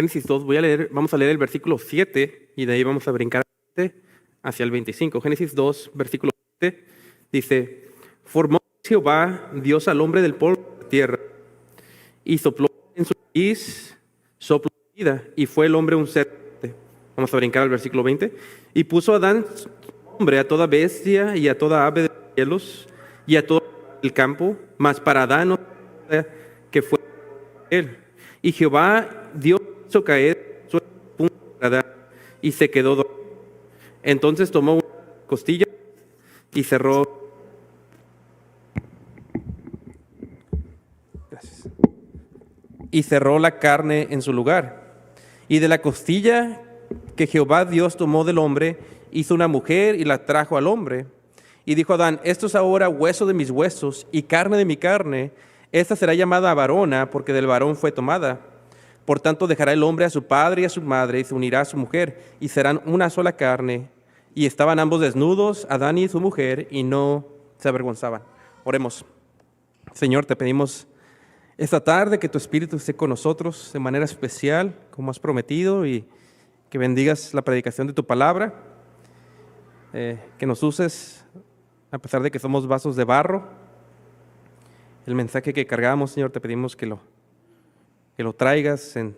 Génesis 2, vamos a leer el versículo 7 y de ahí vamos a brincar hacia el 25. Génesis 2, versículo 7, dice: formó Jehová Dios al hombre del polvo de la tierra, y sopló en su nariz soplo de vida, y fue el hombre un ser viviente. Vamos a brincar al versículo 20. Y puso Adán nombre a toda bestia y a toda ave de los cielos y a todo el campo, mas para Adán no que fue él. Y Jehová Dios hizo caer su punto de Adán, y se quedó dormido. Entonces tomó una costilla y cerró. Gracias. Y cerró la carne en su lugar. Y de la costilla que Jehová Dios tomó del hombre, hizo una mujer y la trajo al hombre. Y dijo Adán: esto es ahora hueso de mis huesos y carne de mi carne. Esta será llamada varona, porque del varón fue tomada. Por tanto dejará el hombre a su padre y a su madre, y se unirá a su mujer, y serán una sola carne. Y estaban ambos desnudos, Adán y su mujer, y no se avergonzaban. Oremos. Señor, te pedimos esta tarde que tu Espíritu esté con nosotros de manera especial, como has prometido, y que bendigas la predicación de tu palabra, que nos uses, a pesar de que somos vasos de barro. El mensaje que cargamos, Señor, te pedimos que lo traigas en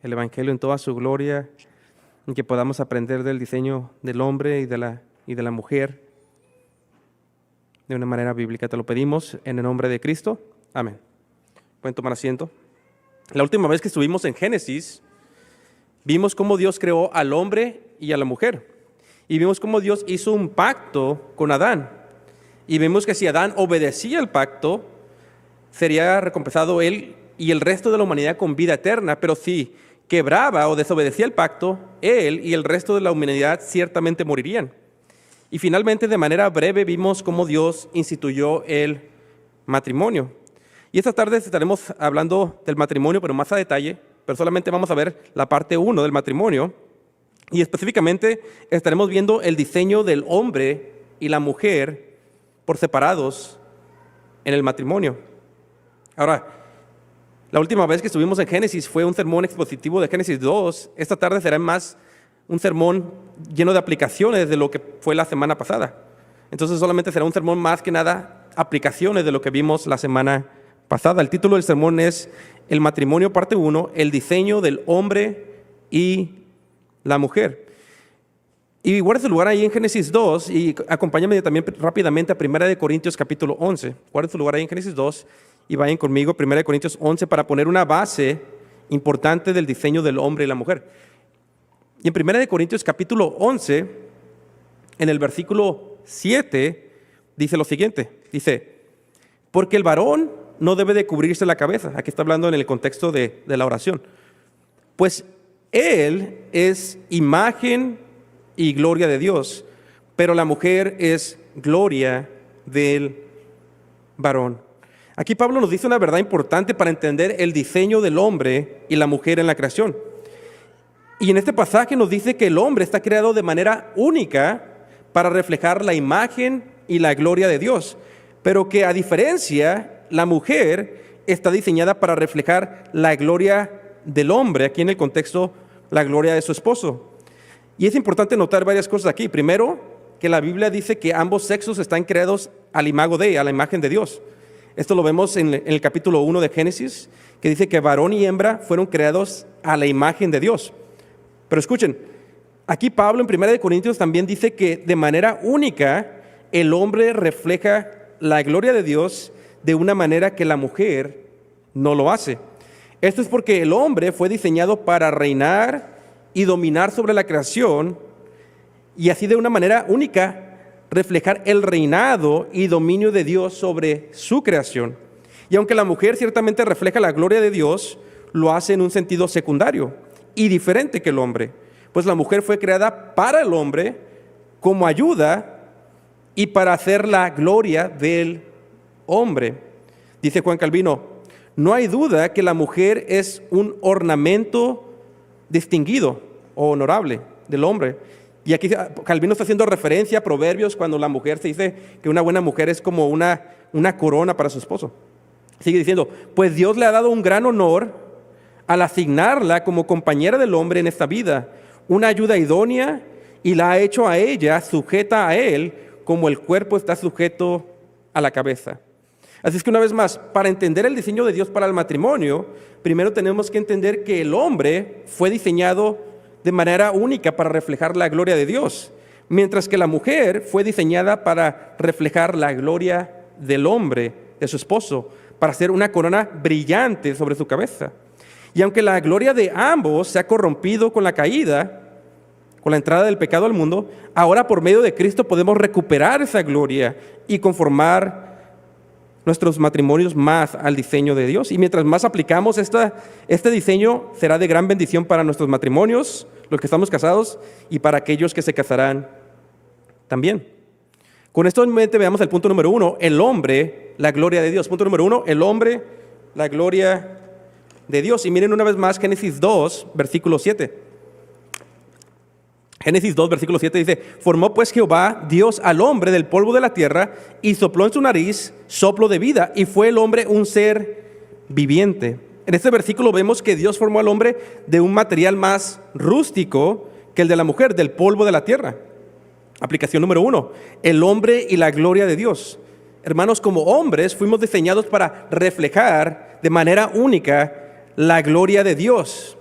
el Evangelio en toda su gloria, y que podamos aprender del diseño del hombre y de la mujer de una manera bíblica. Te lo pedimos en el nombre de Cristo. Amén. Pueden tomar asiento. La última vez que estuvimos en Génesis, vimos cómo Dios creó al hombre y a la mujer. Y vimos cómo Dios hizo un pacto con Adán. Y vimos que si Adán obedecía el pacto, sería recompensado él y el resto de la humanidad con vida eterna. Pero si quebraba o desobedecía el pacto, él y el resto de la humanidad ciertamente morirían. Y finalmente, de manera breve, vimos cómo Dios instituyó el matrimonio. Y esta tarde estaremos hablando del matrimonio, pero más a detalle, pero solamente vamos a ver la parte 1 del matrimonio. Y específicamente estaremos viendo el diseño del hombre y la mujer por separados en el matrimonio. Ahora, la última vez que estuvimos en Génesis fue un sermón expositivo de Génesis 2. Esta tarde será más un sermón lleno de aplicaciones de lo que fue la semana pasada. Entonces solamente será un sermón más que nada aplicaciones de lo que vimos la semana pasada. El título del sermón es El matrimonio parte 1, el diseño del hombre y la mujer. Y guarda su lugar ahí en Génesis 2 y acompáñame también rápidamente a 1 Corintios capítulo 11. Guarda su lugar ahí en Génesis 2 y vayan conmigo a 1 Corintios 11 para poner una base importante del diseño del hombre y la mujer. Y en 1 Corintios capítulo 11, en el versículo 7, dice lo siguiente. Dice: porque el varón no debe de cubrirse la cabeza. Aquí está hablando en el contexto de la oración. Pues él es imagen y gloria de Dios, pero la mujer es gloria del varón. Aquí Pablo nos dice una verdad importante para entender el diseño del hombre y la mujer en la creación. Y en este pasaje nos dice que el hombre está creado de manera única para reflejar la imagen y la gloria de Dios, pero que a diferencia, la mujer está diseñada para reflejar la gloria del hombre, aquí en el contexto, la gloria de su esposo. Y es importante notar varias cosas aquí. Primero, que la Biblia dice que ambos sexos están creados al imago Dei, a la imagen de Dios. Esto lo vemos en el capítulo 1 de Génesis, que dice que varón y hembra fueron creados a la imagen de Dios. Pero escuchen, aquí Pablo en 1 Corintios también dice que de manera única el hombre refleja la gloria de Dios de una manera que la mujer no lo hace. Esto es porque el hombre fue diseñado para reinar y dominar sobre la creación y así de una manera única reflejar el reinado y dominio de Dios sobre su creación. Y aunque la mujer ciertamente refleja la gloria de Dios, lo hace en un sentido secundario y diferente que el hombre, pues la mujer fue creada para el hombre como ayuda y para hacer la gloria del hombre. Dice Juan Calvino: no hay duda que la mujer es un ornamento distinguido o honorable del hombre. Y aquí Calvino está haciendo referencia a Proverbios cuando la mujer se dice que una buena mujer es como una corona para su esposo. Sigue diciendo: pues Dios le ha dado un gran honor al asignarla como compañera del hombre en esta vida, una ayuda idónea, y la ha hecho a ella sujeta a él, como el cuerpo está sujeto a la cabeza. Así es que una vez más, para entender el diseño de Dios para el matrimonio, primero tenemos que entender que el hombre fue diseñado de manera única para reflejar la gloria de Dios, mientras que la mujer fue diseñada para reflejar la gloria del hombre, de su esposo, para hacer una corona brillante sobre su cabeza. Y aunque la gloria de ambos se ha corrompido con la caída, con la entrada del pecado al mundo, ahora por medio de Cristo podemos recuperar esa gloria y conformar nuestros matrimonios más al diseño de Dios. Y mientras más aplicamos este diseño, será de gran bendición para nuestros matrimonios, los que estamos casados, y para aquellos que se casarán también. Con esto en mente veamos el punto número 1, el hombre, la gloria de Dios. Punto número 1, el hombre, la gloria de Dios. Y miren una vez más Génesis 2, versículo 7. Génesis 2, versículo 7 dice: formó pues Jehová Dios al hombre del polvo de la tierra y sopló en su nariz soplo de vida, y fue el hombre un ser viviente. En este versículo vemos que Dios formó al hombre de un material más rústico que el de la mujer, del polvo de la tierra. Aplicación número 1, el hombre y la gloria de Dios. Hermanos, como hombres fuimos diseñados para reflejar de manera única la gloria de Dios.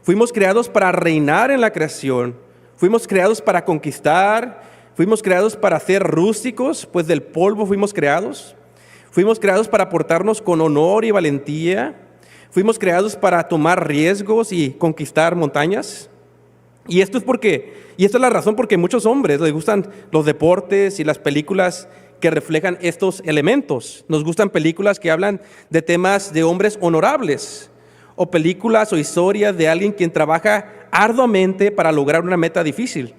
Fuimos creados para reinar en la creación. Fuimos creados para conquistar, fuimos creados para ser rústicos, pues del polvo fuimos creados. Fuimos creados para portarnos con honor y valentía. Fuimos creados para tomar riesgos y conquistar montañas. Y esta es la razón por qué a muchos hombres les gustan los deportes y las películas que reflejan estos elementos. Nos gustan películas que hablan de temas de hombres honorables, o películas o historias de alguien quien trabaja arduamente para lograr una meta difícil.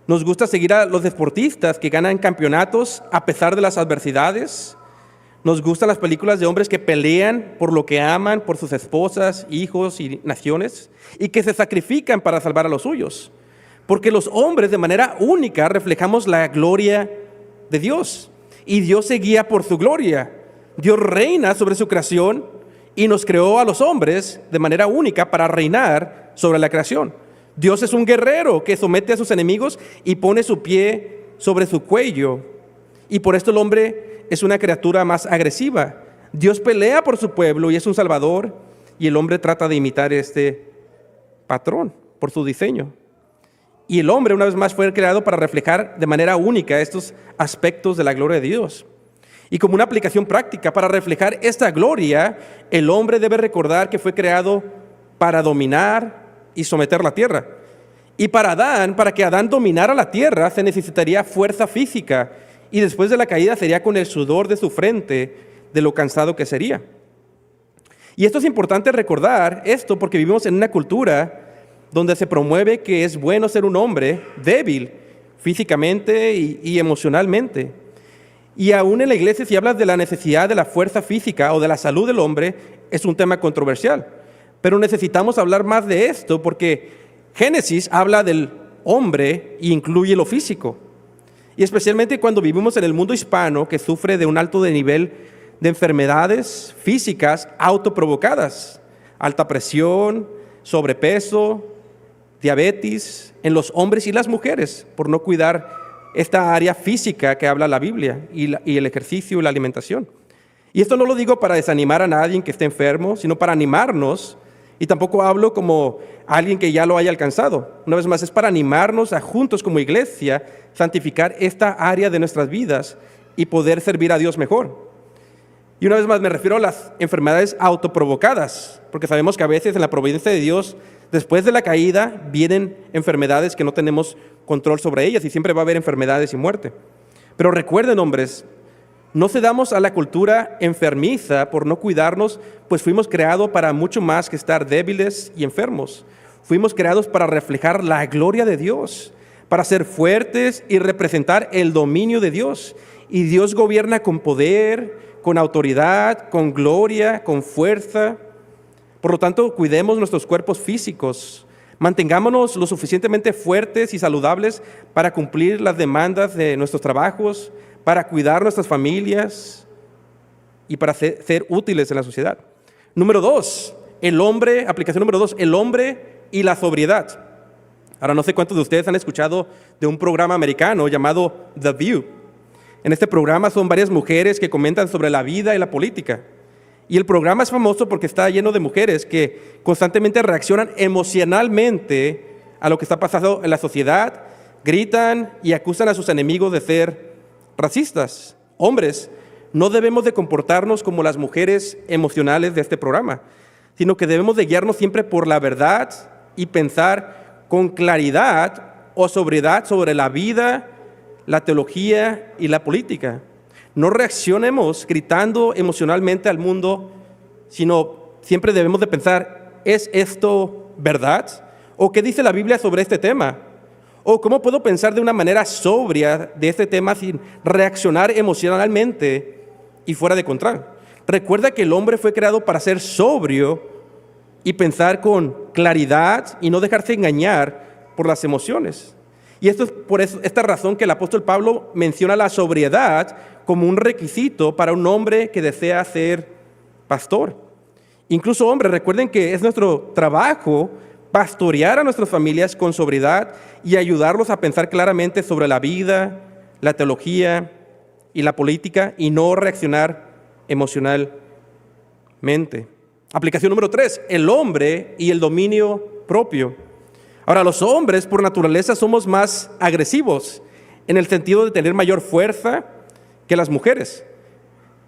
Nos gusta seguir a los deportistas que ganan campeonatos a pesar de las adversidades. Nos gustan las películas de hombres que pelean por lo que aman, por sus esposas, hijos y naciones, y que se sacrifican para salvar a los suyos. Porque los hombres de manera única reflejamos la gloria de Dios, y Dios se guía por su gloria. Dios reina sobre su creación y nos creó a los hombres de manera única para reinar sobre la creación. Dios es un guerrero que somete a sus enemigos y pone su pie sobre su cuello. Y por esto el hombre es una criatura más agresiva. Dios pelea por su pueblo y es un salvador, y el hombre trata de imitar este patrón por su diseño. Y el hombre, una vez más, fue creado para reflejar de manera única estos aspectos de la gloria de Dios. Y como una aplicación práctica para reflejar esta gloria, el hombre debe recordar que fue creado para dominar y someter la tierra. Y para que Adán dominara la tierra, se necesitaría fuerza física, y después de la caída sería con el sudor de su frente de lo cansado que sería. Y esto es importante recordar esto porque vivimos en una cultura donde se promueve que es bueno ser un hombre débil físicamente y emocionalmente. Y aún en la iglesia, si hablas de la necesidad de la fuerza física o de la salud del hombre, es un tema controversial. Pero necesitamos hablar más de esto porque Génesis habla del hombre e incluye lo físico. Y especialmente cuando vivimos en el mundo hispano, que sufre de un alto nivel de enfermedades físicas autoprovocadas, alta presión, sobrepeso, diabetes, en los hombres y las mujeres, por no cuidar esta área física que habla la Biblia, y el ejercicio y la alimentación. Y esto no lo digo para desanimar a nadie que esté enfermo, sino para animarnos, y tampoco hablo como alguien que ya lo haya alcanzado. Una vez más, es para animarnos a juntos como iglesia santificar esta área de nuestras vidas y poder servir a Dios mejor. Y una vez más me refiero a las enfermedades autoprovocadas, porque sabemos que a veces en la providencia de Dios, después de la caída, vienen enfermedades que no tenemos control sobre ellas, y siempre va a haber enfermedades y muerte. Pero recuerden, hombres, no cedamos a la cultura enfermiza por no cuidarnos, pues fuimos creados para mucho más que estar débiles y enfermos. Fuimos creados para reflejar la gloria de Dios, para ser fuertes y representar el dominio de Dios. Y Dios gobierna con poder, con autoridad, con gloria, con fuerza. Por lo tanto, cuidemos nuestros cuerpos físicos. Mantengámonos lo suficientemente fuertes y saludables para cumplir las demandas de nuestros trabajos, para cuidar nuestras familias y para ser útiles en la sociedad. Número 2, el hombre, aplicación número 2, el hombre y la sobriedad. Ahora, no sé cuántos de ustedes han escuchado de un programa americano llamado The View. En este programa son varias mujeres que comentan sobre la vida y la política. Y el programa es famoso porque está lleno de mujeres que constantemente reaccionan emocionalmente a lo que está pasando en la sociedad, gritan y acusan a sus enemigos de ser racistas. Hombres, no debemos de comportarnos como las mujeres emocionales de este programa, sino que debemos de guiarnos siempre por la verdad y pensar con claridad o sobriedad sobre la vida, la teología y la política. No reaccionemos gritando emocionalmente al mundo, sino siempre debemos de pensar, ¿es esto verdad? ¿O qué dice la Biblia sobre este tema? ¿O cómo puedo pensar de una manera sobria de este tema sin reaccionar emocionalmente y fuera de control? Recuerda que el hombre fue creado para ser sobrio y pensar con claridad y no dejarse engañar por las emociones. Y esto es por esta razón que el apóstol Pablo menciona la sobriedad como un requisito para un hombre que desea ser pastor. Incluso hombres, recuerden que es nuestro trabajo pastorear a nuestras familias con sobriedad y ayudarlos a pensar claramente sobre la vida, la teología y la política y no reaccionar emocionalmente. Aplicación número 3, el hombre y el dominio propio. Ahora, los hombres por naturaleza somos más agresivos en el sentido de tener mayor fuerza que las mujeres.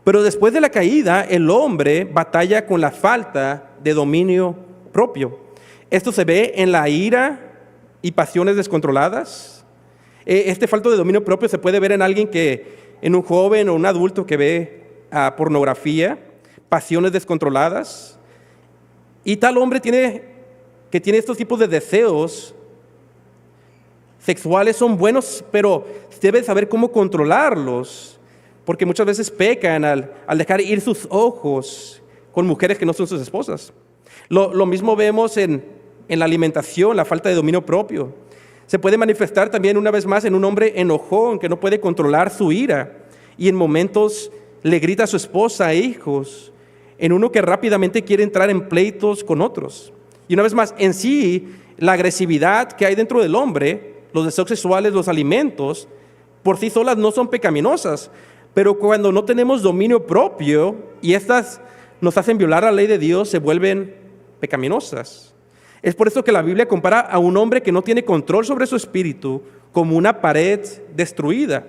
Pero después de la caída, el hombre batalla con la falta de dominio propio. Esto se ve en la ira y pasiones descontroladas. Este falta de dominio propio se puede ver en alguien en un joven o un adulto que ve pornografía, pasiones descontroladas. Y tal hombre que tiene estos tipos de deseos sexuales son buenos, pero debe saber cómo controlarlos, porque muchas veces pecan al dejar ir sus ojos con mujeres que no son sus esposas. Lo mismo vemos en la alimentación, la falta de dominio propio. Se puede manifestar también una vez más en un hombre enojón que no puede controlar su ira y en momentos le grita a su esposa e hijos, en uno que rápidamente quiere entrar en pleitos con otros. Y una vez más, en sí, la agresividad que hay dentro del hombre, los deseos sexuales, los alimentos, por sí solas no son pecaminosas, pero cuando no tenemos dominio propio y estas nos hacen violar la ley de Dios, se vuelven pecaminosas. Es por eso que la Biblia compara a un hombre que no tiene control sobre su espíritu como una pared destruida.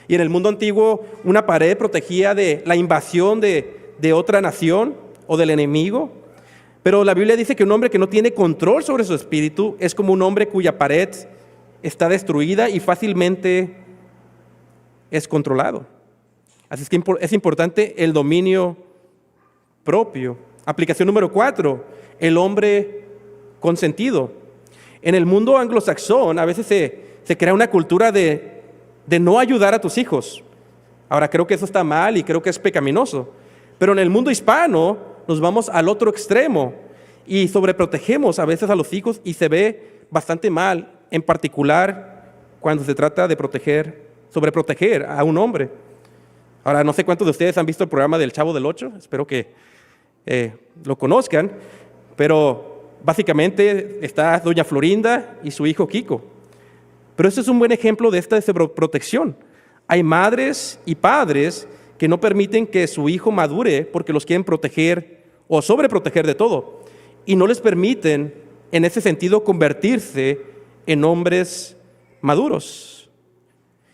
Y en el mundo antiguo, una pared protegía de la invasión de otra nación o del enemigo. Pero la Biblia dice que un hombre que no tiene control sobre su espíritu es como un hombre cuya pared está destruida y fácilmente es controlado. Así es que es importante el dominio propio. Aplicación número 4, el hombre consentido. En el mundo anglosaxón a veces se crea una cultura de no ayudar a tus hijos. Ahora, creo que eso está mal y creo que es pecaminoso. Pero en el mundo hispano nos vamos al otro extremo y sobreprotegemos a veces a los hijos y se ve bastante mal, en particular cuando se trata de sobreproteger a un hombre. Ahora, no sé cuántos de ustedes han visto el programa del Chavo del Ocho, espero que lo conozcan, pero básicamente está doña Florinda y su hijo Kiko. Pero este es un buen ejemplo de esta sobreprotección. Hay madres y padres que no permiten que su hijo madure porque los quieren proteger o sobreproteger de todo. Y no les permiten, en ese sentido, convertirse en hombres maduros.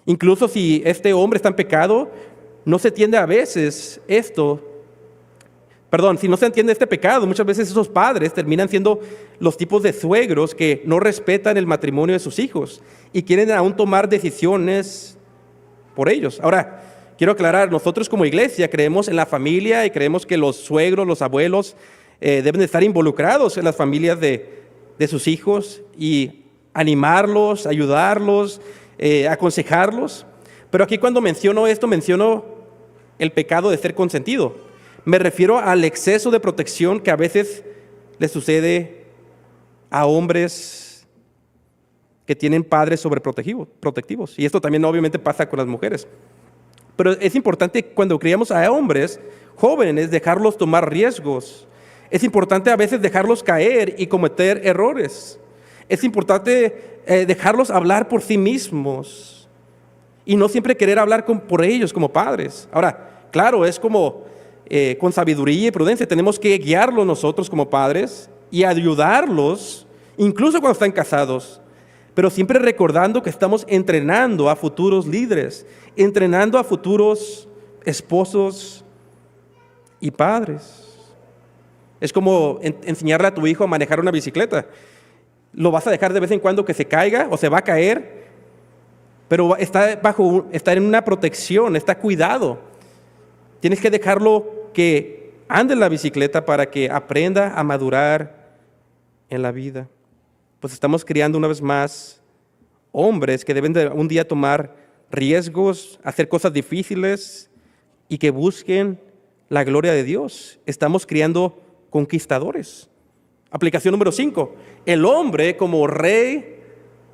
Incluso si este hombre está en pecado, no se entiende a veces si no se entiende este pecado, muchas veces esos padres terminan siendo los tipos de suegros que no respetan el matrimonio de sus hijos y quieren aún tomar decisiones por ellos. Ahora, quiero aclarar, nosotros como iglesia creemos en la familia y creemos que los suegros, los abuelos deben de estar involucrados en las familias de sus hijos y animarlos, ayudarlos, aconsejarlos. Pero aquí cuando menciono esto, menciono el pecado de ser consentido. Me refiero al exceso de protección que a veces le sucede a hombres que tienen padres sobreprotectivos. Y esto también obviamente pasa con las mujeres. Pero es importante cuando criamos a hombres jóvenes dejarlos tomar riesgos. Es importante a veces dejarlos caer y cometer errores. Es importante dejarlos hablar por sí mismos y no siempre querer hablar por ellos como padres. Ahora, claro, es como con sabiduría y prudencia. Tenemos que guiarlos nosotros como padres y ayudarlos, incluso cuando están casados, pero siempre recordando que estamos entrenando a futuros líderes, entrenando a futuros esposos y padres. Es como enseñarle a tu hijo a manejar una bicicleta. Lo vas a dejar de vez en cuando que se caiga o se va a caer, pero está en una protección, está cuidado. Tienes que dejarlo que ande en la bicicleta para que aprenda a madurar en la vida. Pues estamos criando una vez más hombres que deben de un día tomar riesgos, hacer cosas difíciles y que busquen la gloria de Dios. Estamos criando conquistadores. Aplicación número 5. El hombre como rey,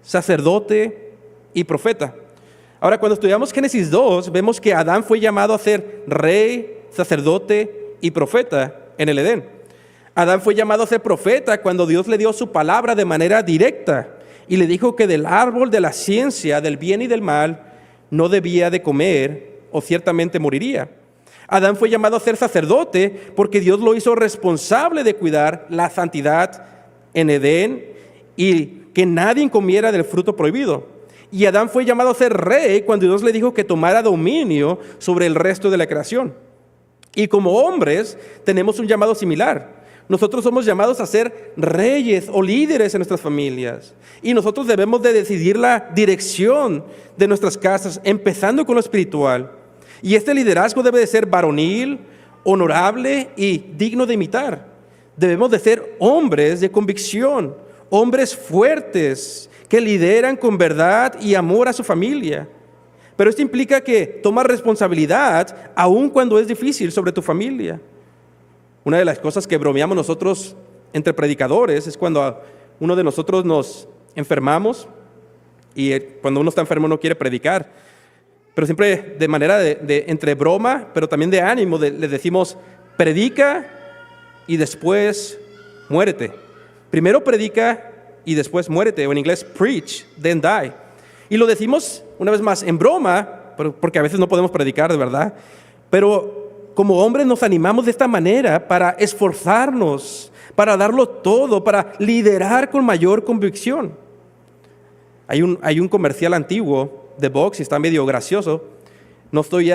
sacerdote y profeta. Ahora, cuando estudiamos Génesis 2, vemos que Adán fue llamado a ser rey, sacerdote y profeta en el Edén. Adán fue llamado a ser profeta cuando Dios le dio su palabra de manera directa y le dijo que del árbol de la ciencia, del bien y del mal, no debía de comer o ciertamente moriría. Adán fue llamado a ser sacerdote porque Dios lo hizo responsable de cuidar la santidad en Edén y que nadie comiera del fruto prohibido. Y Adán fue llamado a ser rey cuando Dios le dijo que tomara dominio sobre el resto de la creación. Y como hombres tenemos un llamado similar. Nosotros somos llamados a ser reyes o líderes en nuestras familias. Y nosotros debemos de decidir la dirección de nuestras casas, empezando con lo espiritual. Y este liderazgo debe de ser varonil, honorable y digno de imitar. Debemos de ser hombres de convicción, hombres fuertes que lideran con verdad y amor a su familia. Pero esto implica que tomas responsabilidad aun cuando es difícil sobre tu familia. Una de las cosas que bromeamos nosotros entre predicadores es cuando uno de nosotros nos enfermamos y cuando uno está enfermo no quiere predicar. Pero siempre de manera entre broma, pero también de ánimo, les decimos, predica y después muérete. Primero predica y después muérete, o en inglés, preach, then die. Y lo decimos, una vez más, en broma, porque a veces no podemos predicar de verdad, pero como hombres nos animamos de esta manera para esforzarnos, para darlo todo, para liderar con mayor convicción. Hay un comercial antiguo de box y está medio gracioso. No estoy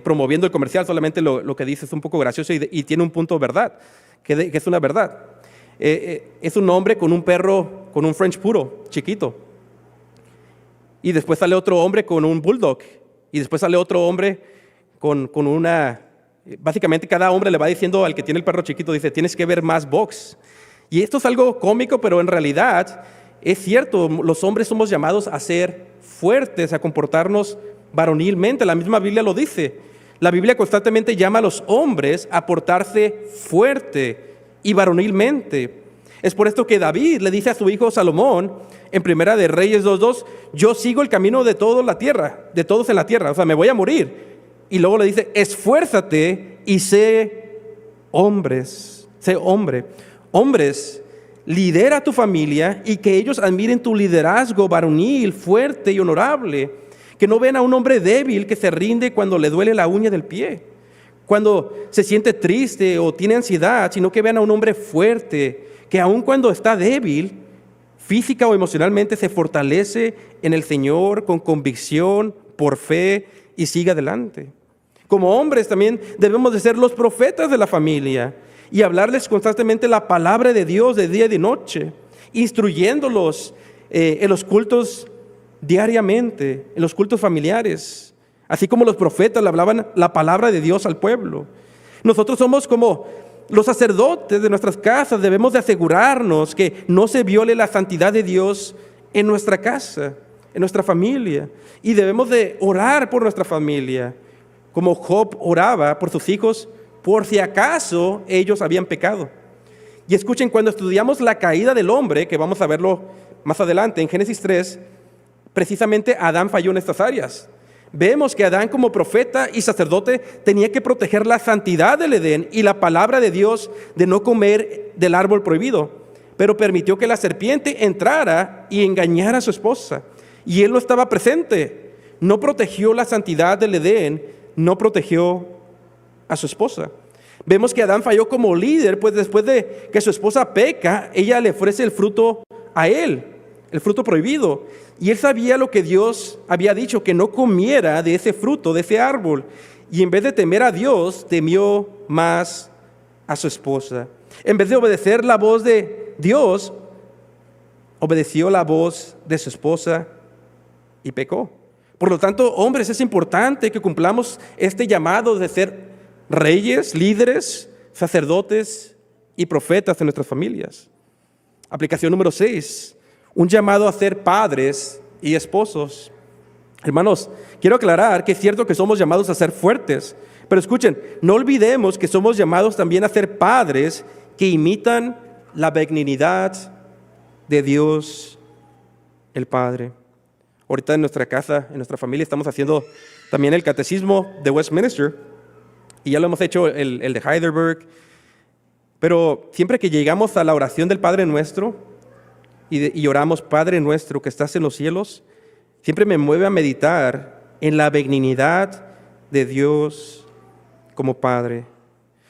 promoviendo el comercial, solamente lo que dice es un poco gracioso y tiene un punto de verdad, que es una verdad. Es un hombre con un perro, con un French Poodle chiquito. Y después sale otro hombre con un Bulldog. Y después sale otro hombre con una... Básicamente cada hombre le va diciendo al que tiene el perro chiquito, dice, tienes que ver más box. Y esto es algo cómico, pero en realidad es cierto. Los hombres somos llamados a ser fuertes, a comportarnos varonilmente. La misma Biblia lo dice. La Biblia constantemente llama a los hombres a portarse fuerte y varonilmente. Es por esto que David le dice a su hijo Salomón, en Primera de Reyes 2:2, yo sigo el camino de toda la tierra, de todos en la tierra, o sea, me voy a morir. Y luego le dice, esfuérzate y sé hombre. Hombres, lidera a tu familia y que ellos admiren tu liderazgo varonil, fuerte y honorable. Que no vean a un hombre débil que se rinde cuando le duele la uña del pie, cuando se siente triste o tiene ansiedad, sino que vean a un hombre fuerte, que aun cuando está débil, física o emocionalmente, se fortalece en el Señor con convicción, por fe y sigue adelante. Como hombres también debemos de ser los profetas de la familia y hablarles constantemente la palabra de Dios de día y de noche, instruyéndolos en los cultos diariamente, en los cultos familiares, así como los profetas le hablaban la palabra de Dios al pueblo. Nosotros somos como los sacerdotes de nuestras casas, debemos de asegurarnos que no se viole la santidad de Dios en nuestra casa, en nuestra familia, y debemos de orar por nuestra familia, como Job oraba por sus hijos, por si acaso ellos habían pecado. Y escuchen, cuando estudiamos la caída del hombre, que vamos a verlo más adelante en Génesis 3, precisamente Adán falló en estas áreas. Vemos que Adán, como profeta y sacerdote, tenía que proteger la santidad del Edén y la palabra de Dios de no comer del árbol prohibido, pero permitió que la serpiente entrara y engañara a su esposa. Y él no estaba presente, no protegió la santidad del Edén, no protegió a su esposa. Vemos que Adán falló como líder, pues después de que su esposa peca, ella le ofrece el fruto a él, el fruto prohibido. Y él sabía lo que Dios había dicho, que no comiera de ese fruto, de ese árbol. Y en vez de temer a Dios, temió más a su esposa. En vez de obedecer la voz de Dios, obedeció la voz de su esposa y pecó. Por lo tanto, hombres, es importante que cumplamos este llamado de ser reyes, líderes, sacerdotes y profetas en nuestras familias. Aplicación número 6. Un llamado a ser padres y esposos. Hermanos, quiero aclarar que es cierto que somos llamados a ser fuertes, pero escuchen, no olvidemos que somos llamados también a ser padres que imitan la benignidad de Dios el Padre. Ahorita en nuestra casa, en nuestra familia, estamos haciendo también el catecismo de Westminster, y ya lo hemos hecho el de Heidelberg, pero siempre que llegamos a la oración del Padre Nuestro y oramos, Padre Nuestro que estás en los cielos, siempre me mueve a meditar en la benignidad de Dios como Padre.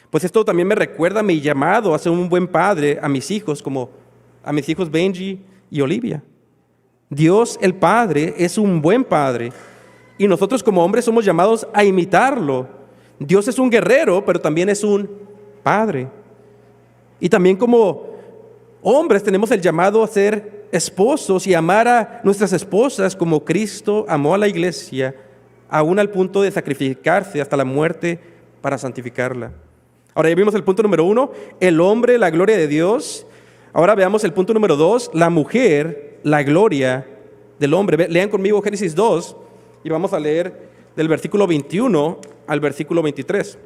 Pues esto también me recuerda mi llamado a ser un buen padre a mis hijos, como a mis hijos Benji y Olivia. Dios el Padre es un buen Padre y nosotros como hombres somos llamados a imitarlo. Dios es un guerrero, pero también es un Padre. Y también como hombres tenemos el llamado a ser esposos y amar a nuestras esposas como Cristo amó a la iglesia, aún al punto de sacrificarse hasta la muerte para santificarla. Ahora ya vimos el punto número 1, el hombre, la gloria de Dios. Ahora veamos el punto número 2, la mujer, la gloria del hombre. Lean conmigo Génesis 2 y vamos a leer del versículo 21 al versículo 23.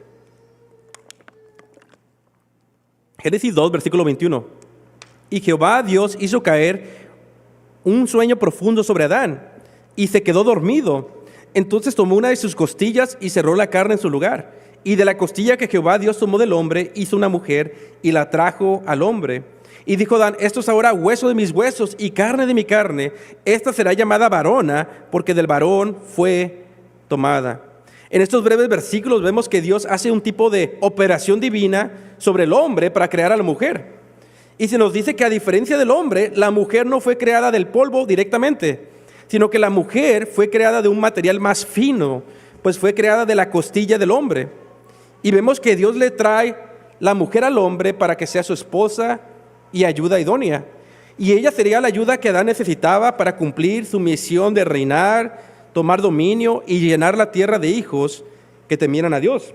Génesis 2, versículo 21. Y Jehová Dios hizo caer un sueño profundo sobre Adán y se quedó dormido. Entonces tomó una de sus costillas y cerró la carne en su lugar. Y de la costilla que Jehová Dios tomó del hombre, hizo una mujer y la trajo al hombre. Y dijo Adán, esto es ahora hueso de mis huesos y carne de mi carne. Esta será llamada varona, porque del varón fue tomada. En estos breves versículos vemos que Dios hace un tipo de operación divina sobre el hombre para crear a la mujer. Y se nos dice que a diferencia del hombre, la mujer no fue creada del polvo directamente, sino que la mujer fue creada de un material más fino, pues fue creada de la costilla del hombre. Y vemos que Dios le trae la mujer al hombre para que sea su esposa y ayuda idónea. Y ella sería la ayuda que Adán necesitaba para cumplir su misión de reinar, tomar dominio y llenar la tierra de hijos que temieran a Dios.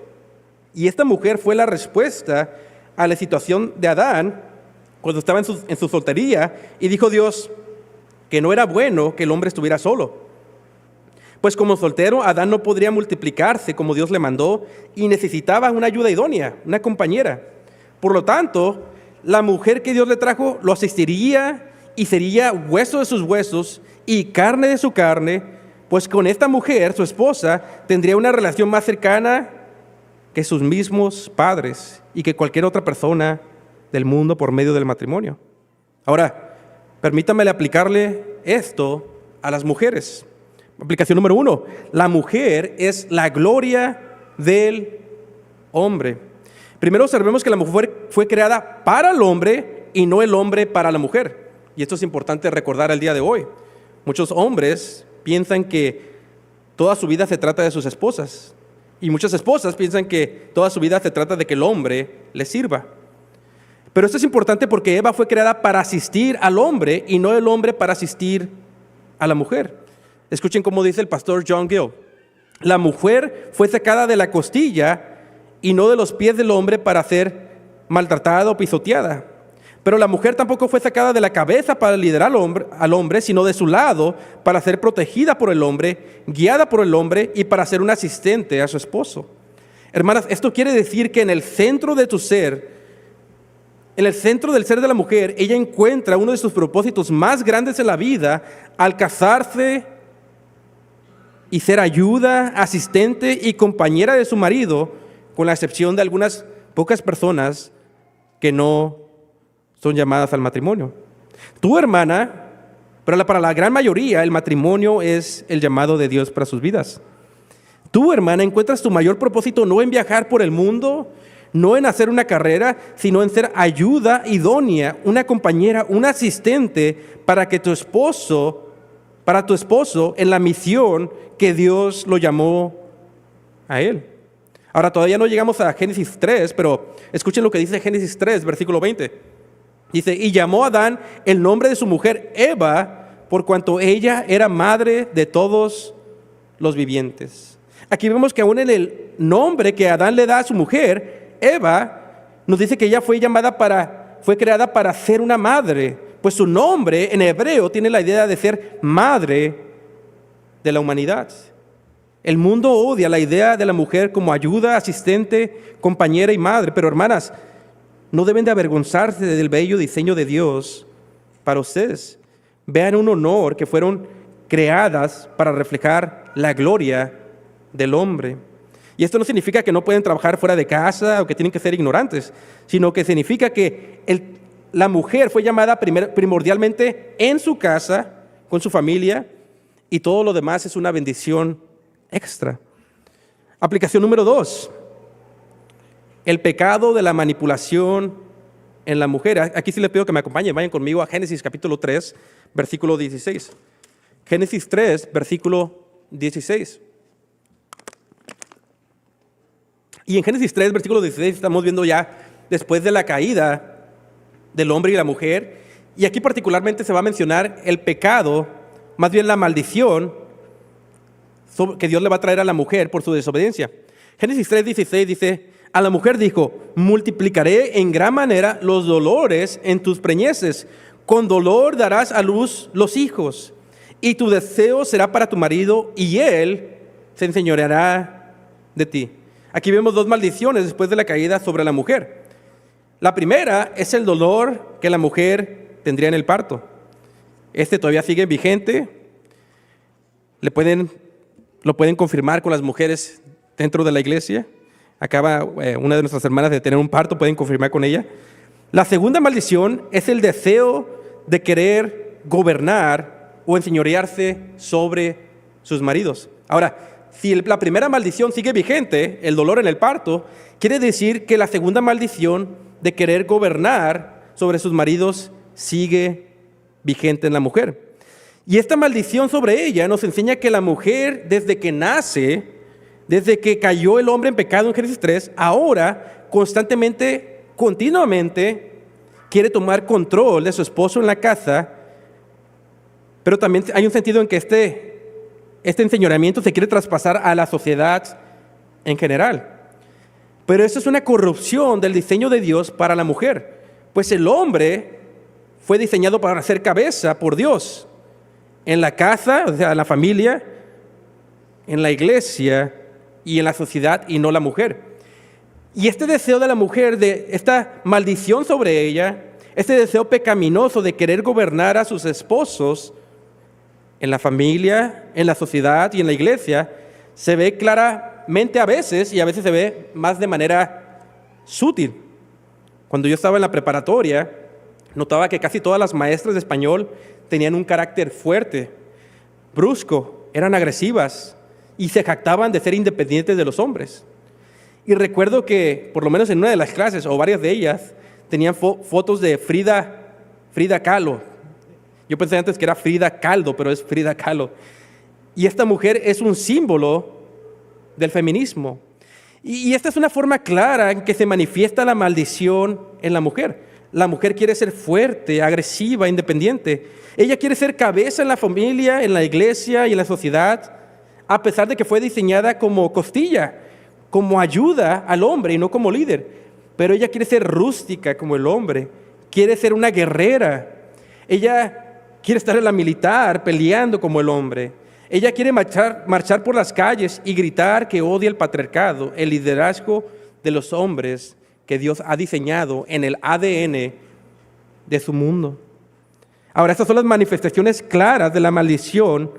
Y esta mujer fue la respuesta a la situación de Adán cuando estaba en su soltería, y dijo Dios que no era bueno que el hombre estuviera solo. Pues como soltero, Adán no podría multiplicarse como Dios le mandó y necesitaba una ayuda idónea, una compañera. Por lo tanto, la mujer que Dios le trajo lo asistiría y sería hueso de sus huesos y carne de su carne, pues con esta mujer, su esposa, tendría una relación más cercana que sus mismos padres y que cualquier otra persona del mundo por medio del matrimonio. Ahora, permítanme aplicarle esto a las mujeres. Aplicación número 1. La mujer es la gloria del hombre. Primero observemos que la mujer fue creada para el hombre y no el hombre para la mujer. Y esto es importante recordar el día de hoy. Muchos hombres piensan que toda su vida se trata de sus esposas. Y muchas esposas piensan que toda su vida se trata de que el hombre les sirva. Pero esto es importante porque Eva fue creada para asistir al hombre y no el hombre para asistir a la mujer. Escuchen cómo dice el pastor John Gill. La mujer fue sacada de la costilla y no de los pies del hombre para ser maltratada o pisoteada. Pero la mujer tampoco fue sacada de la cabeza para liderar al hombre, sino de su lado para ser protegida por el hombre, guiada por el hombre y para ser un asistente a su esposo. Hermanas, esto quiere decir que en el centro de tu ser, en el centro del ser de la mujer, ella encuentra uno de sus propósitos más grandes en la vida al casarse y ser ayuda, asistente y compañera de su marido, con la excepción de algunas pocas personas que no son llamadas al matrimonio. Tu hermana, pero para la gran mayoría, el matrimonio es el llamado de Dios para sus vidas. Tu hermana, encuentras tu mayor propósito no en viajar por el mundo, no en hacer una carrera, sino en ser ayuda idónea, una compañera, un asistente para tu esposo en la misión que Dios lo llamó a él. Ahora, todavía no llegamos a Génesis 3, pero escuchen lo que dice Génesis 3, versículo 20. Dice, y llamó a Adán el nombre de su mujer Eva, por cuanto ella era madre de todos los vivientes. Aquí vemos que aún en el nombre que Adán le da a su mujer, Eva, nos dice que ella fue creada para ser una madre, pues su nombre en hebreo tiene la idea de ser madre de la humanidad. El mundo odia la idea de la mujer como ayuda, asistente, compañera y madre, pero hermanas, no deben de avergonzarse del bello diseño de Dios para ustedes. Vean un honor que fueron creadas para reflejar la gloria del hombre. Y esto no significa que no pueden trabajar fuera de casa o que tienen que ser ignorantes, sino que significa que la mujer fue llamada primordialmente en su casa, con su familia, y todo lo demás es una bendición extra. Aplicación número 2. El pecado de la manipulación en la mujer. Aquí sí les pido que me acompañen, vayan conmigo a Génesis capítulo 3, versículo 16. Génesis 3, versículo 16. Y en Génesis 3, versículo 16, estamos viendo ya después de la caída del hombre y la mujer. Y aquí particularmente se va a mencionar el pecado, más bien la maldición que Dios le va a traer a la mujer por su desobediencia. Génesis 3, 16 dice, a la mujer dijo, multiplicaré en gran manera los dolores en tus preñeces. Con dolor darás a luz los hijos. Y tu deseo será para tu marido, y él se enseñoreará de ti. Aquí vemos 2 maldiciones después de la caída sobre la mujer. La primera es el dolor que la mujer tendría en el parto. Este todavía sigue vigente. Lo pueden confirmar con las mujeres dentro de la iglesia. Acaba una de nuestras hermanas de tener un parto, pueden confirmar con ella. La segunda maldición es el deseo de querer gobernar o enseñorearse sobre sus maridos. Ahora, si la primera maldición sigue vigente, el dolor en el parto, quiere decir que la segunda maldición de querer gobernar sobre sus maridos sigue vigente en la mujer. Y esta maldición sobre ella nos enseña que la mujer, desde que nace, desde que cayó el hombre en pecado en Génesis 3, ahora constantemente, continuamente, quiere tomar control de su esposo en la casa, pero también hay un sentido en que este enseñoreamiento se quiere traspasar a la sociedad en general. Pero eso es una corrupción del diseño de Dios para la mujer, pues el hombre fue diseñado para ser cabeza por Dios, en la casa, o sea, en la familia, en la iglesia y en la sociedad, y no la mujer. Y este deseo de la mujer, de esta maldición sobre ella, este deseo pecaminoso de querer gobernar a sus esposos en la familia, en la sociedad y en la iglesia, se ve claramente a veces, y a veces se ve más de manera sutil. Cuando yo estaba en la preparatoria, notaba que casi todas las maestras de español tenían un carácter fuerte, brusco, eran agresivas y se jactaban de ser independientes de los hombres. Y recuerdo que, por lo menos en una de las clases, o varias de ellas, tenían fotos de Frida Kahlo. Yo pensé antes que era Frida Kahlo, pero es Frida Kahlo. Y esta mujer es un símbolo del feminismo. Y esta es una forma clara en que se manifiesta la maldición en la mujer. La mujer quiere ser fuerte, agresiva, independiente. Ella quiere ser cabeza en la familia, en la iglesia y en la sociedad, a pesar de que fue diseñada como costilla, como ayuda al hombre y no como líder. Pero ella quiere ser rústica como el hombre, quiere ser una guerrera. Ella quiere estar en la militar peleando como el hombre. Ella quiere marchar por las calles y gritar que odia el patriarcado, el liderazgo de los hombres que Dios ha diseñado en el ADN de su mundo. Ahora, estas son las manifestaciones claras de la maldición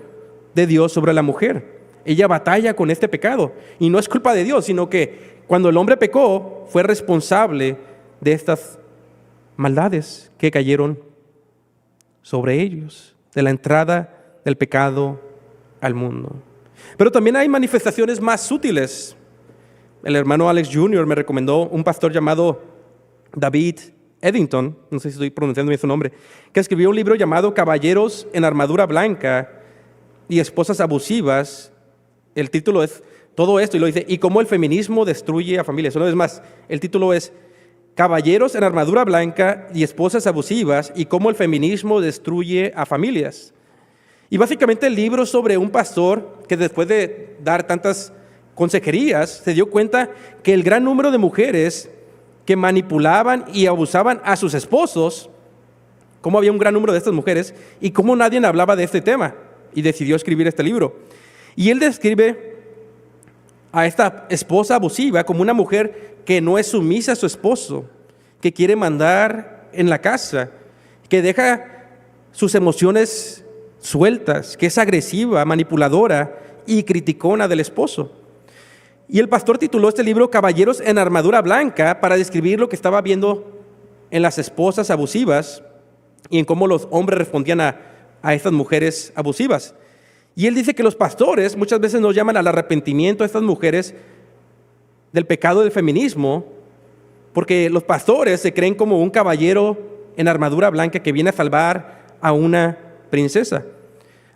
de Dios sobre la mujer. ella batalla con este pecado. Y no es culpa de Dios, sino que cuando el hombre pecó, fue responsable de estas maldades que cayeron sobre ellos, de la entrada del pecado al mundo. Pero también hay manifestaciones más sutiles. El hermano Alex Jr. me recomendó un pastor llamado David Eddington, no sé si estoy pronunciando bien su nombre, que escribió un libro llamado Caballeros en armadura blanca y esposas abusivas. El título es todo esto, y lo dice, y cómo el feminismo destruye a familias. Una vez más, el título es Caballeros en armadura blanca y esposas abusivas y cómo el feminismo destruye a familias. Y básicamente el libro sobre un pastor que después de dar tantas consejerías se dio cuenta que el gran número de mujeres que manipulaban y abusaban a sus esposos, cómo había un gran número de estas mujeres y cómo nadie hablaba de este tema, y decidió escribir este libro. Y él describe a esta esposa abusiva como una mujer que no es sumisa a su esposo, que quiere mandar en la casa, que deja sus emociones sueltas, que es agresiva, manipuladora y criticona del esposo. Y el pastor tituló este libro Caballeros en armadura blanca para describir lo que estaba viendo en las esposas abusivas y en cómo los hombres respondían a estas mujeres abusivas. Y él dice que los pastores muchas veces nos llaman al arrepentimiento a estas mujeres del pecado del feminismo, porque los pastores se creen como un caballero en armadura blanca que viene a salvar a una princesa.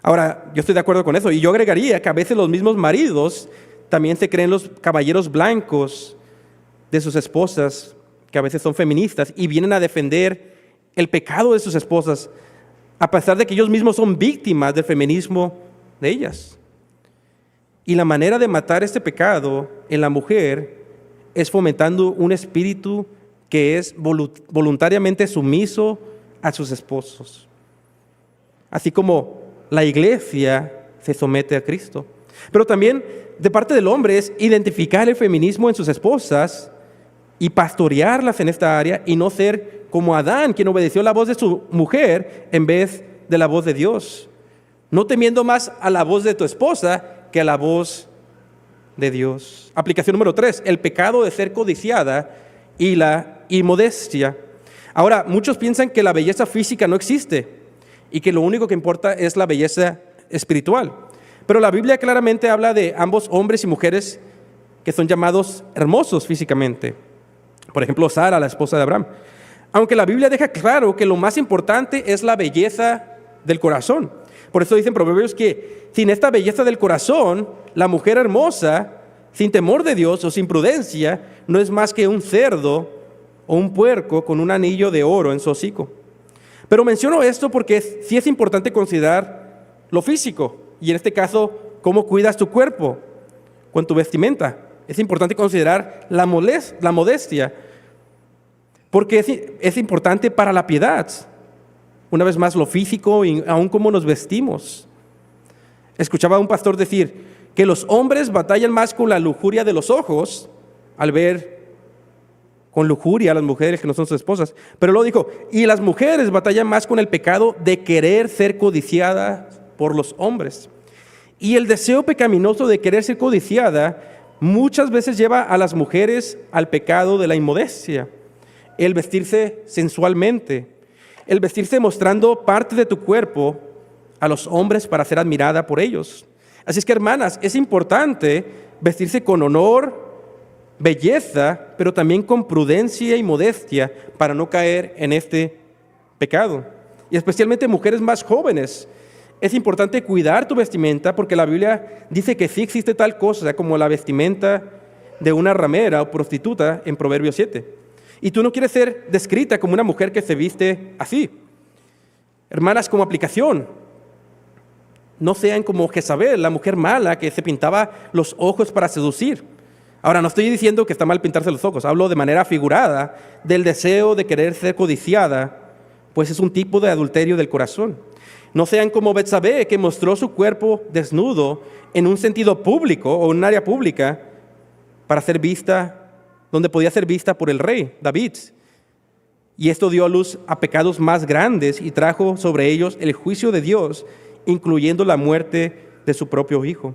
Ahora, yo estoy de acuerdo con eso, y yo agregaría que a veces los mismos maridos también se creen los caballeros blancos de sus esposas, que a veces son feministas, y vienen a defender el pecado de sus esposas, a pesar de que ellos mismos son víctimas del feminismo de ellas. Y la manera de matar este pecado en la mujer es fomentando un espíritu que es voluntariamente sumiso a sus esposos. Así como la iglesia se somete a Cristo. Pero también de parte del hombre es identificar el feminismo en sus esposas y pastorearlas en esta área y no ser como Adán, quien obedeció la voz de su mujer en vez de la voz de Dios. No temiendo más a la voz de tu esposa que a la voz de Dios. Aplicación número 3, el pecado de ser codiciada y la inmodestia. Ahora, muchos piensan que la belleza física no existe y que lo único que importa es la belleza espiritual. Pero la Biblia claramente habla de ambos hombres y mujeres que son llamados hermosos físicamente. Por ejemplo, Sara, la esposa de Abraham. Aunque la Biblia deja claro que lo más importante es la belleza del corazón. Por eso dicen Proverbios que sin esta belleza del corazón, la mujer hermosa, sin temor de Dios o sin prudencia, no es más que un cerdo o un puerco con un anillo de oro en su hocico. Pero menciono esto porque sí es importante considerar lo físico, y en este caso, cómo cuidas tu cuerpo con tu vestimenta. Es importante considerar la modestia, porque es importante para la piedad. Una vez más, lo físico y aún cómo nos vestimos. Escuchaba a un pastor decir que los hombres batallan más con la lujuria de los ojos al ver con lujuria a las mujeres que no son sus esposas. Pero luego dijo, y las mujeres batallan más con el pecado de querer ser codiciadas por los hombres. Y el deseo pecaminoso de querer ser codiciada muchas veces lleva a las mujeres al pecado de la inmodestia, el vestirse sensualmente, el vestirse mostrando parte de tu cuerpo a los hombres para ser admirada por ellos. Así es que, hermanas, es importante vestirse con honor, belleza, pero también con prudencia y modestia para no caer en este pecado. Y especialmente mujeres más jóvenes, es importante cuidar tu vestimenta porque la Biblia dice que sí existe tal cosa como la vestimenta de una ramera o prostituta en Proverbios 7. Y tú no quieres ser descrita como una mujer que se viste así. Hermanas, como aplicación, no sean como Jezabel, la mujer mala que se pintaba los ojos para seducir. Ahora, no estoy diciendo que está mal pintarse los ojos, hablo de manera figurada del deseo de querer ser codiciada, pues es un tipo de adulterio del corazón. No sean como Betsabé, que mostró su cuerpo desnudo en un sentido público o en un área pública para ser vista, donde podía ser vista por el rey David. Y esto dio a luz a pecados más grandes y trajo sobre ellos el juicio de Dios, incluyendo la muerte de su propio hijo.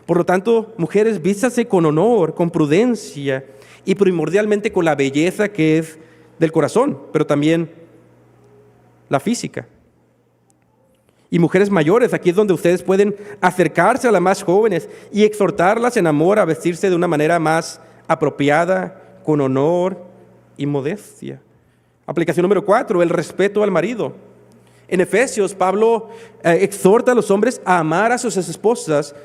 Por lo tanto, mujeres, vístanse con honor, con prudencia y primordialmente con la belleza que es del corazón, pero también la física. Y mujeres mayores, aquí es donde ustedes pueden acercarse a las más jóvenes y exhortarlas en amor a vestirse de una manera más apropiada, con honor y modestia. Aplicación número 4, el respeto al marido. En Efesios, Pablo exhorta a los hombres a amar a sus esposas,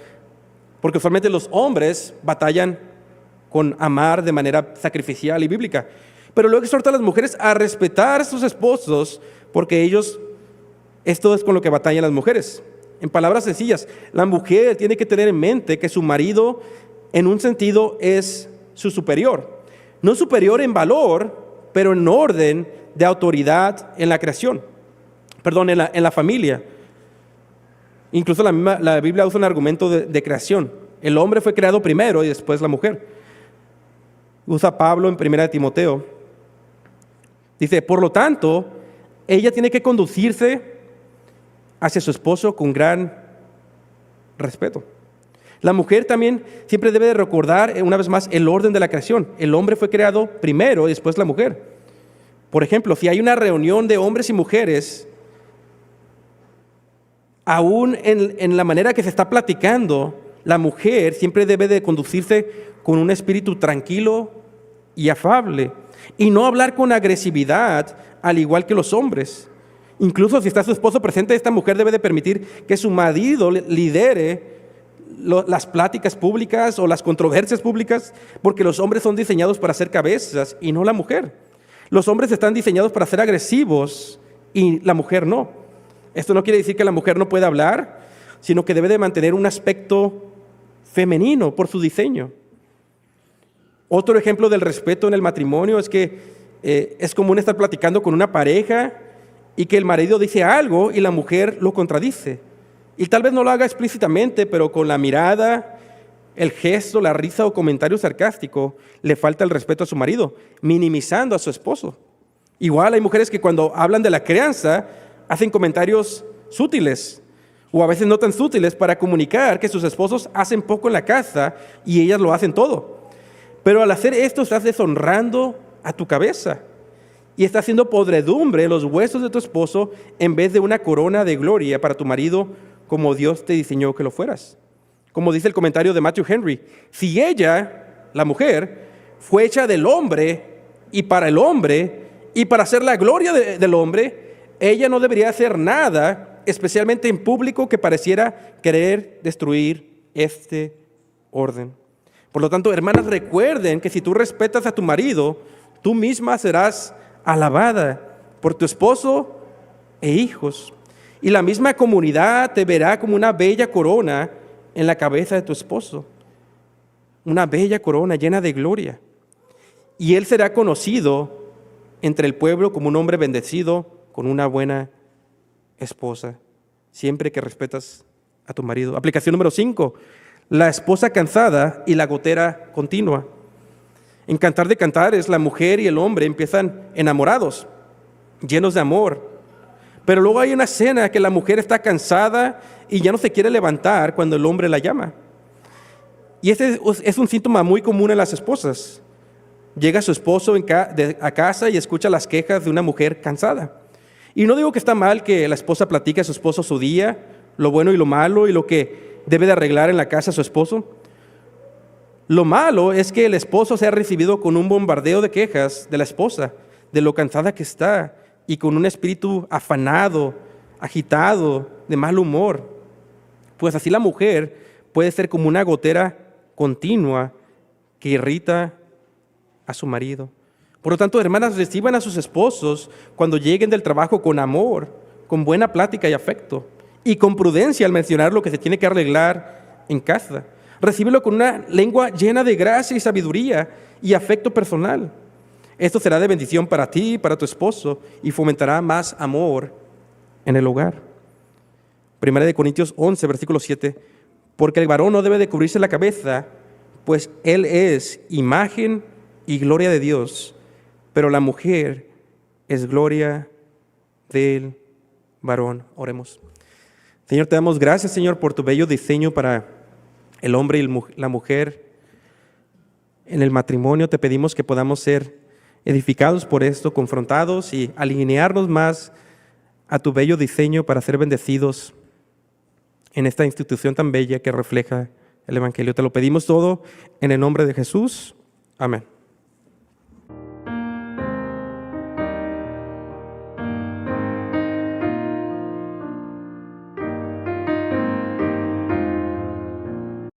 porque usualmente los hombres batallan con amar de manera sacrificial y bíblica. Pero luego exhorta a las mujeres a respetar a sus esposos, porque esto es con lo que batallan las mujeres. En palabras sencillas, la mujer tiene que tener en mente que su marido, en un sentido, es su superior. No superior en valor, pero en orden de autoridad en la creación. En la familia. Incluso la Biblia usa un argumento de creación. El hombre fue creado primero y después la mujer. Usa Pablo en 1 Timoteo. Dice, por lo tanto, ella tiene que conducirse hacia su esposo con gran respeto. La mujer también siempre debe de recordar, una vez más, el orden de la creación. El hombre fue creado primero y después la mujer. Por ejemplo, si hay una reunión de hombres y mujeres, aún en la manera que se está platicando, la mujer siempre debe de conducirse con un espíritu tranquilo y afable y no hablar con agresividad al igual que los hombres. Incluso si está su esposo presente, esta mujer debe de permitir que su marido lidere las pláticas públicas o las controversias públicas, porque los hombres son diseñados para ser cabezas y no la mujer. Los hombres están diseñados para ser agresivos y la mujer no. Esto no quiere decir que la mujer no pueda hablar, sino que debe de mantener un aspecto femenino por su diseño. Otro ejemplo del respeto en el matrimonio es que es común estar platicando con una pareja y que el marido dice algo y la mujer lo contradice. Y tal vez no lo haga explícitamente, pero con la mirada, el gesto, la risa o comentario sarcástico, le falta el respeto a su marido, minimizando a su esposo. Igual hay mujeres que cuando hablan de la crianza, hacen comentarios sutiles o a veces no tan sutiles para comunicar que sus esposos hacen poco en la casa y ellas lo hacen todo. Pero al hacer esto estás deshonrando a tu cabeza y estás haciendo podredumbre en los huesos de tu esposo en vez de una corona de gloria para tu marido como Dios te diseñó que lo fueras. Como dice el comentario de Matthew Henry, si ella, la mujer, fue hecha del hombre y para el hombre y para hacer la gloria del hombre, ella no debería hacer nada, especialmente en público, que pareciera querer destruir este orden. Por lo tanto, hermanas, recuerden que si tú respetas a tu marido, tú misma serás alabada por tu esposo e hijos. Y la misma comunidad te verá como una bella corona en la cabeza de tu esposo. Una bella corona llena de gloria. Y él será conocido entre el pueblo como un hombre bendecido con una buena esposa, siempre que respetas a tu marido. Aplicación número 5, la esposa cansada y la gotera continua. En Cantar de Cantares, la mujer y el hombre empiezan enamorados, llenos de amor. Pero luego hay una escena que la mujer está cansada y ya no se quiere levantar cuando el hombre la llama. Y este es un síntoma muy común en las esposas. Llega su esposo a casa y escucha las quejas de una mujer cansada. Y no digo que está mal que la esposa platique a su esposo su día, lo bueno y lo malo y lo que debe de arreglar en la casa a su esposo. Lo malo es que el esposo sea recibido con un bombardeo de quejas de la esposa, de lo cansada que está y con un espíritu afanado, agitado, de mal humor. Pues así la mujer puede ser como una gotera continua que irrita a su marido. Por lo tanto, hermanas, reciban a sus esposos cuando lleguen del trabajo con amor, con buena plática y afecto, y con prudencia al mencionar lo que se tiene que arreglar en casa. Recíbelo con una lengua llena de gracia y sabiduría y afecto personal. Esto será de bendición para ti y para tu esposo y fomentará más amor en el hogar. 1 Corintios 11, versículo 7. Porque el varón no debe de cubrirse la cabeza, pues él es imagen y gloria de Dios, pero la mujer es gloria del varón. Oremos. Señor, te damos gracias, Señor, por tu bello diseño para el hombre y la mujer en el matrimonio. Te pedimos que podamos ser edificados por esto, confrontados y alinearnos más a tu bello diseño para ser bendecidos en esta institución tan bella que refleja el Evangelio. Te lo pedimos todo en el nombre de Jesús. Amén.